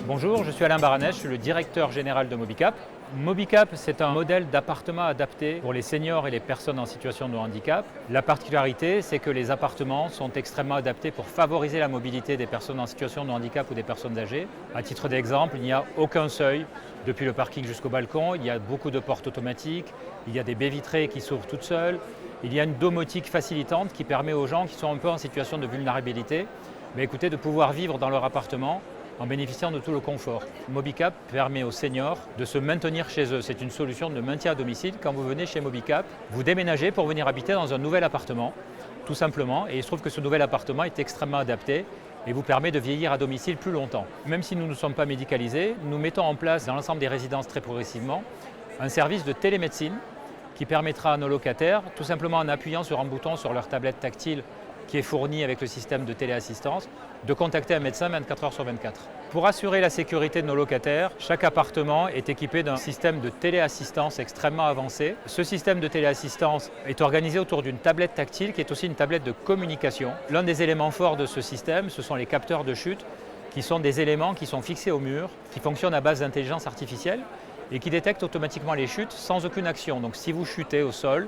Bonjour, je suis Alain Baranès, je suis le directeur général de Mobicap. Mobicap, c'est un modèle d'appartement adapté pour les seniors et les personnes en situation de handicap. La particularité, c'est que les appartements sont extrêmement adaptés pour favoriser la mobilité des personnes en situation de handicap ou des personnes âgées. À titre d'exemple, il n'y a aucun seuil depuis le parking jusqu'au balcon, il y a beaucoup de portes automatiques, il y a des baies vitrées qui s'ouvrent toutes seules, il y a une domotique facilitante qui permet aux gens qui sont un peu en situation de vulnérabilité de pouvoir vivre dans leur appartement en bénéficiant de tout le confort. Mobicap permet aux seniors de se maintenir chez eux. C'est une solution de maintien à domicile. Quand vous venez chez Mobicap, vous déménagez pour venir habiter dans un nouvel appartement, tout simplement. Et il se trouve que ce nouvel appartement est extrêmement adapté et vous permet de vieillir à domicile plus longtemps. Même si nous ne sommes pas médicalisés, nous mettons en place dans l'ensemble des résidences très progressivement un service de télémédecine qui permettra à nos locataires, tout simplement en appuyant sur un bouton sur leur tablette tactile qui est fourni avec le système de téléassistance, de contacter un médecin 24 heures sur 24. Pour assurer la sécurité de nos locataires, chaque appartement est équipé d'un système de téléassistance extrêmement avancé. Ce système de téléassistance est organisé autour d'une tablette tactile qui est aussi une tablette de communication. L'un des éléments forts de ce système, ce sont les capteurs de chute, qui sont des éléments qui sont fixés au mur, qui fonctionnent à base d'intelligence artificielle et qui détectent automatiquement les chutes sans aucune action. Donc si vous chutez au sol,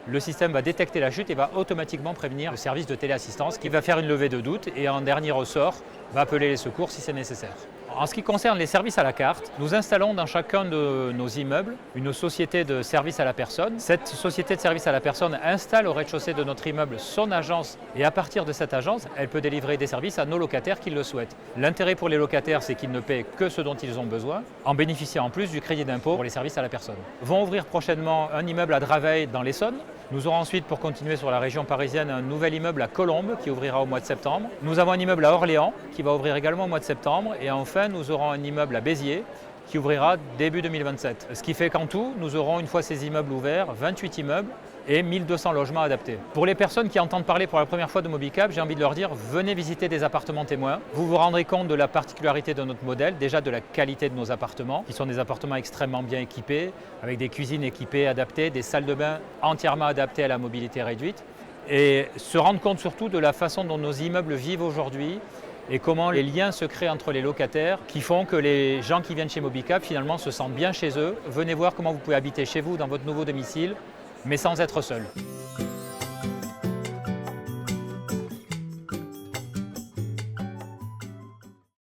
le système va détecter la chute et va automatiquement prévenir le service de téléassistance qui va faire une levée de doute et en dernier ressort va appeler les secours si c'est nécessaire. En ce qui concerne les services à la carte, nous installons dans chacun de nos immeubles une société de service à la personne. Cette société de service à la personne installe au rez-de-chaussée de notre immeuble son agence et à partir de cette agence, elle peut délivrer des services à nos locataires qui le souhaitent. L'intérêt pour les locataires, c'est qu'ils ne paient que ce dont ils ont besoin, en bénéficiant en plus du crédit d'impôt pour les services à la personne. Vont ouvrir prochainement un immeuble à Draveil dans l'Essonne. Nous aurons ensuite, pour continuer sur la région parisienne, un nouvel immeuble à Colombes qui ouvrira au mois de septembre. Nous avons un immeuble à Orléans qui va ouvrir également au mois de septembre. Et enfin, nous aurons un immeuble à Béziers qui ouvrira début 2027. Ce qui fait qu'en tout, nous aurons, une fois ces immeubles ouverts, 28 immeubles et 1200 logements adaptés. Pour les personnes qui entendent parler pour la première fois de Mobicap, j'ai envie de leur dire, venez visiter des appartements témoins. Vous vous rendrez compte de la particularité de notre modèle, déjà de la qualité de nos appartements, qui sont des appartements extrêmement bien équipés, avec des cuisines équipées, adaptées, des salles de bain entièrement adaptées à la mobilité réduite. Et se rendre compte surtout de la façon dont nos immeubles vivent aujourd'hui et comment les liens se créent entre les locataires qui font que les gens qui viennent chez Mobicap finalement se sentent bien chez eux. Venez voir comment vous pouvez habiter chez vous dans votre nouveau domicile mais sans être seul.